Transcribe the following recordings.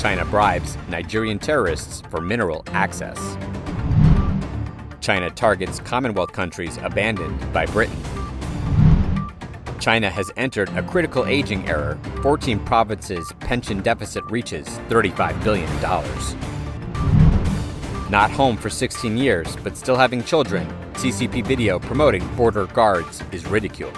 China bribes Nigerian terrorists for mineral access. China targets Commonwealth countries abandoned by Britain. China has entered a critical aging era. 14 provinces' pension deficit reaches $35 billion. Not home for 16 years, but still having children, CCP video promoting border guards is ridiculed.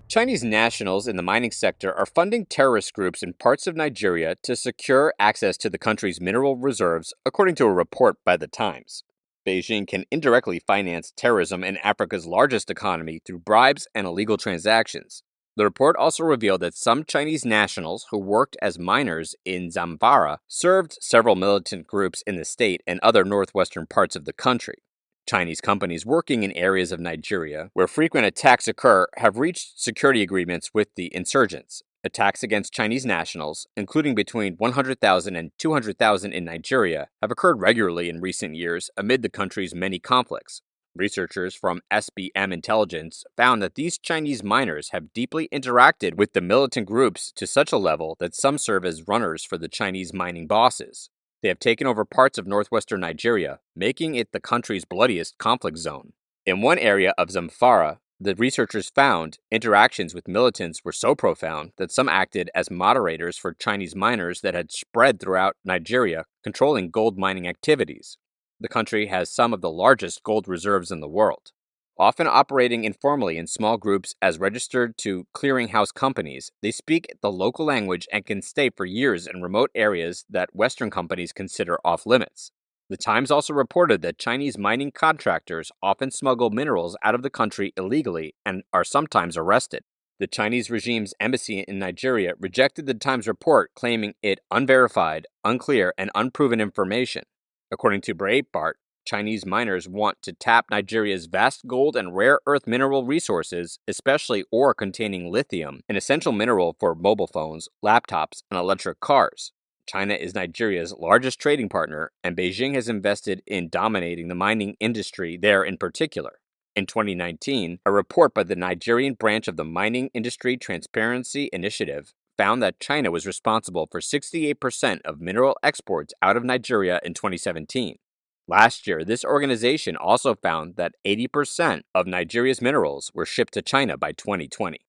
Chinese nationals in the mining sector are funding terrorist groups in parts of Nigeria to secure access to the country's mineral reserves, according to a report by The Times. Beijing can indirectly finance terrorism in Africa's largest economy through bribes and illegal transactions. The report also revealed that some Chinese nationals who worked as miners in Zamfara served several militant groups in the state and other northwestern parts of the country. Chinese companies working in areas of Nigeria where frequent attacks occur have reached security agreements with the insurgents. Attacks against Chinese nationals, including between 100,000 and 200,000 in Nigeria, have occurred regularly in recent years amid the country's many conflicts. Researchers from SBM Intelligence found that these Chinese miners have deeply interacted with the militant groups to such a level that some serve as runners for the Chinese mining bosses. They have taken over parts of northwestern Nigeria, making it the country's bloodiest conflict zone. In one area of Zamfara, the researchers found interactions with militants were so profound that some acted as moderators for Chinese miners that had spread throughout Nigeria, controlling gold mining activities. The country has some of the largest gold reserves in the world. Often operating informally in small groups as registered to clearinghouse companies, they speak the local language and can stay for years in remote areas that Western companies consider off-limits. The Times also reported that Chinese mining contractors often smuggle minerals out of the country illegally and are sometimes arrested. The Chinese regime's embassy in Nigeria rejected the Times report, claiming it unverified, unclear, and unproven information. According to Breitbart, Chinese miners want to tap Nigeria's vast gold and rare earth mineral resources, especially ore containing lithium, an essential mineral for mobile phones, laptops, and electric cars. China is Nigeria's largest trading partner, and Beijing has invested in dominating the mining industry there in particular. In 2019, a report by the Nigerian branch of the Mining Industry Transparency Initiative found that China was responsible for 68% of mineral exports out of Nigeria in 2017. Last year, this organization also found that 80% of Nigeria's minerals were shipped to China by 2020.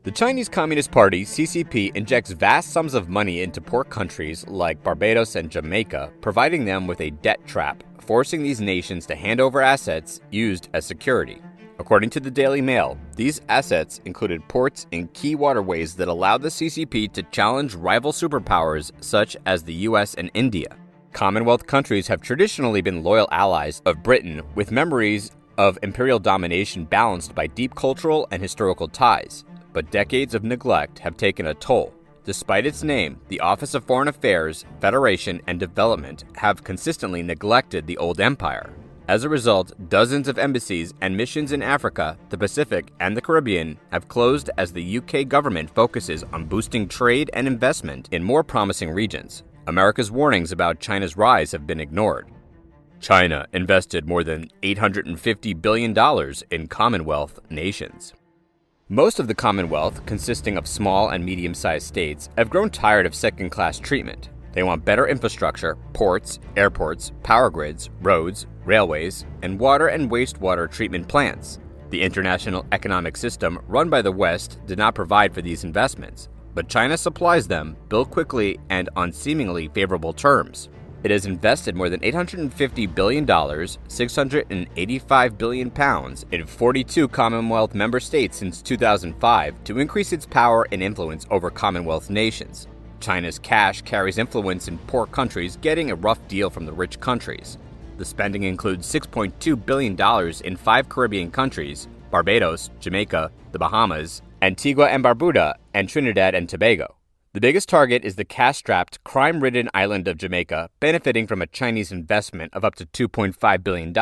The Chinese Communist Party, CCP, injects vast sums of money into poor countries like Barbados and Jamaica, providing them with a debt trap, forcing these nations to hand over assets used as security. According to the Daily Mail, these assets included ports in key waterways that allowed the CCP to challenge rival superpowers such as the US and India. Commonwealth countries have traditionally been loyal allies of Britain, with memories of imperial domination balanced by deep cultural and historical ties. But decades of neglect have taken a toll. Despite its name, the Office of Foreign Affairs, Federation, and Development have consistently neglected the old empire. As a result, dozens of embassies and missions in Africa, the Pacific, and the Caribbean have closed as the UK government focuses on boosting trade and investment in more promising regions. America's warnings about China's rise have been ignored. China invested more than $850 billion in Commonwealth nations. Most of the Commonwealth, consisting of small and medium-sized states, have grown tired of second-class treatment. They want better infrastructure, ports, airports, power grids, roads, railways, and water and wastewater treatment plants. The international economic system run by the West did not provide for these investments, but China supplies them, built quickly and on seemingly favorable terms. It has invested more than $850 billion, £685 billion in 42 Commonwealth member states since 2005 to increase its power and influence over Commonwealth nations. China's cash carries influence in poor countries getting a rough deal from the rich countries. The spending includes $6.2 billion in 5 Caribbean countries: Barbados, Jamaica, the Bahamas, Antigua and Barbuda, and Trinidad and Tobago. The biggest target is the cash-strapped, crime-ridden island of Jamaica, benefiting from a Chinese investment of up to $2.5 billion.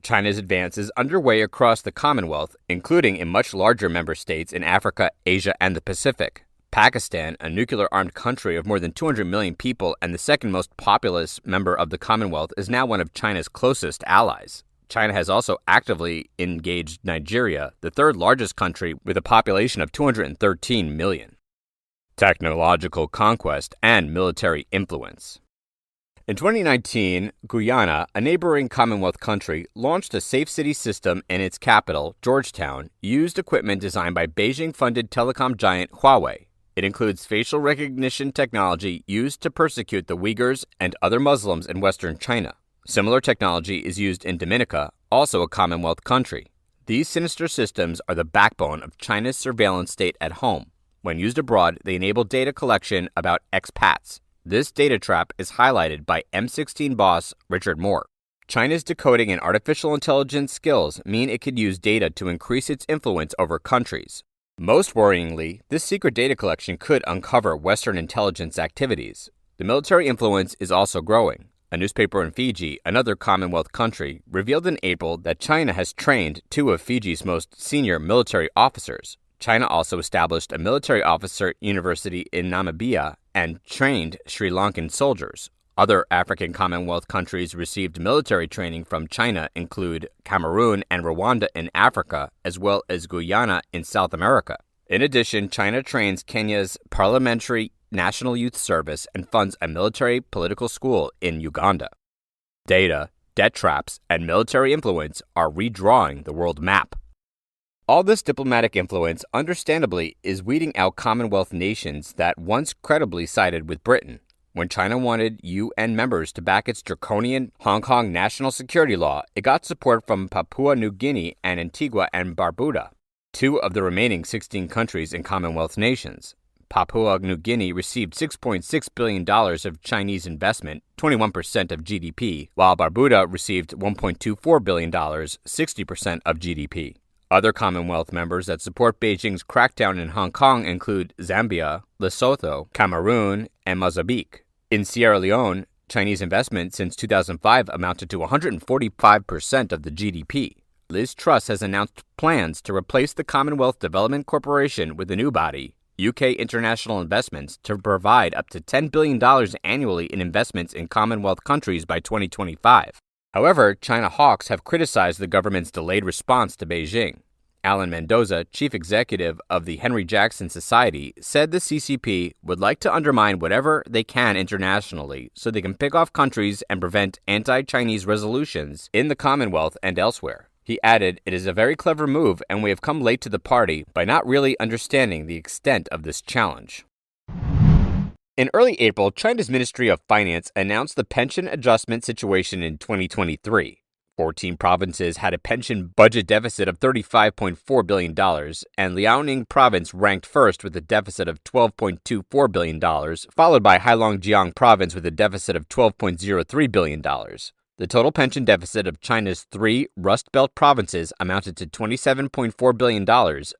China's advance is underway across the Commonwealth, including in much larger member states in Africa, Asia, and the Pacific. Pakistan, a nuclear-armed country of more than 200 million people and the second most populous member of the Commonwealth, is now one of China's closest allies. China has also actively engaged Nigeria, the third largest country with a population of 213 million. Technological conquest and military influence. In 2019, Guyana, a neighboring Commonwealth country, launched a safe city system in its capital, Georgetown, used equipment designed by Beijing-funded telecom giant Huawei. It includes facial recognition technology used to persecute the Uyghurs and other Muslims in western China. Similar technology is used in Dominica, also a Commonwealth country. These sinister systems are the backbone of China's surveillance state at home. When used abroad, they enable data collection about expats. This data trap is highlighted by M16 boss Richard Moore. China's decoding and artificial intelligence skills mean it could use data to increase its influence over countries. Most worryingly, this secret data collection could uncover Western intelligence activities. The military influence is also growing. A newspaper in Fiji, another Commonwealth country, revealed in April that China has trained two of Fiji's most senior military officers. China also established a military officer university in Namibia and trained Sri Lankan soldiers. Other African Commonwealth countries received military training from China include Cameroon and Rwanda in Africa, as well as Guyana in South America. In addition, China trains Kenya's Parliamentary National Youth Service and funds a military political school in Uganda. Data, debt traps, and military influence are redrawing the world map. All this diplomatic influence, understandably, is weeding out Commonwealth nations that once credibly sided with Britain. When China wanted UN members to back its draconian Hong Kong national security law, it got support from Papua New Guinea and Antigua and Barbuda, two of the remaining 16 countries in Commonwealth nations. Papua New Guinea received $6.6 billion of Chinese investment, 21% of GDP, while Barbuda received $1.24 billion, 60% of GDP. Other Commonwealth members that support Beijing's crackdown in Hong Kong include Zambia, Lesotho, Cameroon, and Mozambique. In Sierra Leone, Chinese investment since 2005 amounted to 145% of the GDP. Liz Truss has announced plans to replace the Commonwealth Development Corporation with a new body, UK International Investments, to provide up to $10 billion annually in investments in Commonwealth countries by 2025. However, China hawks have criticized the government's delayed response to Beijing. Alan Mendoza, chief executive of the Henry Jackson Society, said the CCP would like to undermine whatever they can internationally so they can pick off countries and prevent anti-Chinese resolutions in the Commonwealth and elsewhere. He added, "It is a very clever move, and we have come late to the party by not really understanding the extent of this challenge." In early April, China's Ministry of Finance announced the pension adjustment situation in 2023. 14 provinces had a pension budget deficit of $35.4 billion, and Liaoning province ranked first with a deficit of $12.24 billion, followed by Heilongjiang province with a deficit of $12.03 billion. The total pension deficit of China's three Rust Belt provinces amounted to $27.4 billion,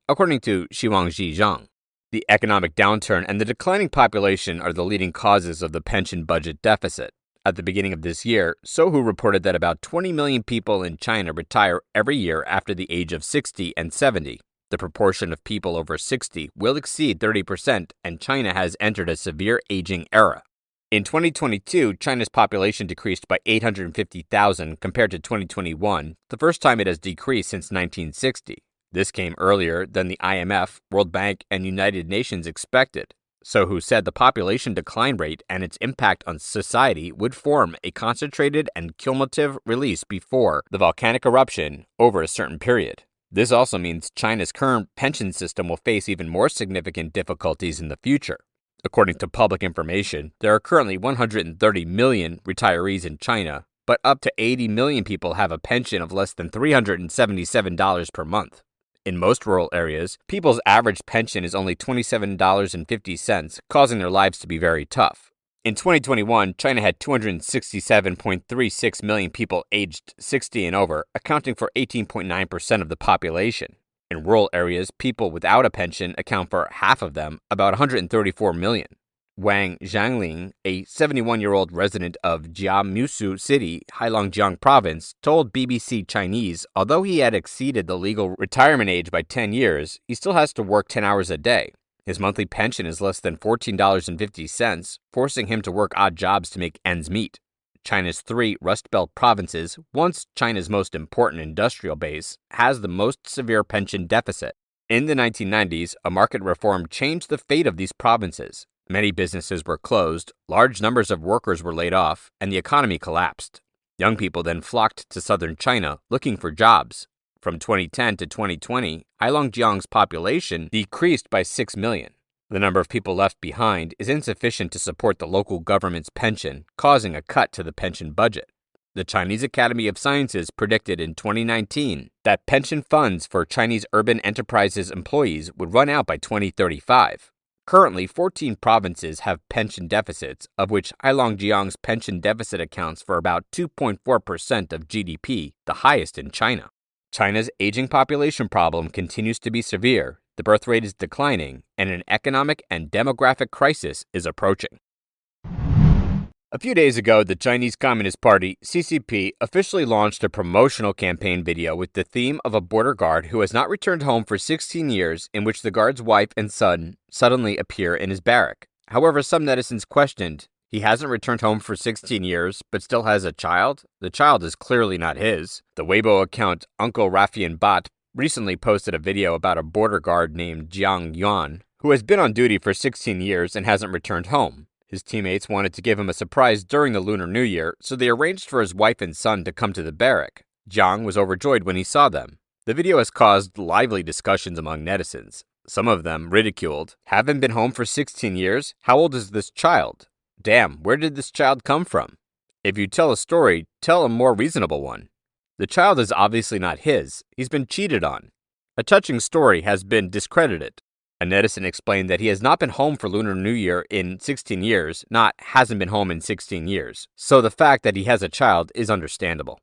according to Shiwangji Zhang. The economic downturn and the declining population are the leading causes of the pension budget deficit. At the beginning of this year, Sohu reported that about 20 million people in China retire every year after the age of 60 and 70. The proportion of people over 60 will exceed 30%, and China has entered a severe aging era. In 2022, China's population decreased by 850,000 compared to 2021, the first time it has decreased since 1960. This came earlier than the IMF, World Bank, and United Nations expected. Sohu said the population decline rate and its impact on society would form a concentrated and cumulative release before the volcanic eruption over a certain period. This also means China's current pension system will face even more significant difficulties in the future. According to public information, there are currently 130 million retirees in China, but up to 80 million people have a pension of less than $377 per month. In most rural areas, people's average pension is only $27.50, causing their lives to be very tough. In 2021, China had 267.36 million people aged 60 and over, accounting for 18.9% of the population. In rural areas, people without a pension account for half of them, about 134 million. Wang Zhangling, a 71-year-old resident of Jiamusu City, Heilongjiang Province, told BBC Chinese although he had exceeded the legal retirement age by 10 years, he still has to work 10 hours a day. His monthly pension is less than $14.50, forcing him to work odd jobs to make ends meet. China's three Rust Belt provinces, once China's most important industrial base, has the most severe pension deficit. In the 1990s, a market reform changed the fate of these provinces. Many businesses were closed, large numbers of workers were laid off, and the economy collapsed. Young people then flocked to southern China looking for jobs. From 2010 to 2020, Heilongjiang's population decreased by 6 million. The number of people left behind is insufficient to support the local government's pension, causing a cut to the pension budget. The Chinese Academy of Sciences predicted in 2019 that pension funds for Chinese urban enterprises employees would run out by 2035. Currently, 14 provinces have pension deficits, of which Heilongjiang's pension deficit accounts for about 2.4% of GDP, the highest in China. China's aging population problem continues to be severe, the birth rate is declining, and an economic and demographic crisis is approaching. A few days ago, the Chinese Communist Party, CCP, officially launched a promotional campaign video with the theme of a border guard who has not returned home for 16 years, in which the guard's wife and son suddenly appear in his barrack. However, some netizens questioned, he hasn't returned home for 16 years, but still has a child? The child is clearly not his. The Weibo account Uncle Raffian Bot recently posted a video about a border guard named Jiang Yuan, who has been on duty for 16 years and hasn't returned home. His teammates wanted to give him a surprise during the Lunar New Year, so they arranged for his wife and son to come to the barrack. Jiang was overjoyed when he saw them. The video has caused lively discussions among netizens. Some of them ridiculed, haven't been home for 16 years? How old is this child? Damn, where did this child come from? If you tell a story, tell a more reasonable one. The child is obviously not his. He's been cheated on. A touching story has been discredited. A netizen explained that he has not been home for Lunar New Year in 16 years, not hasn't been home in 16 years. So the fact that he has a child is understandable.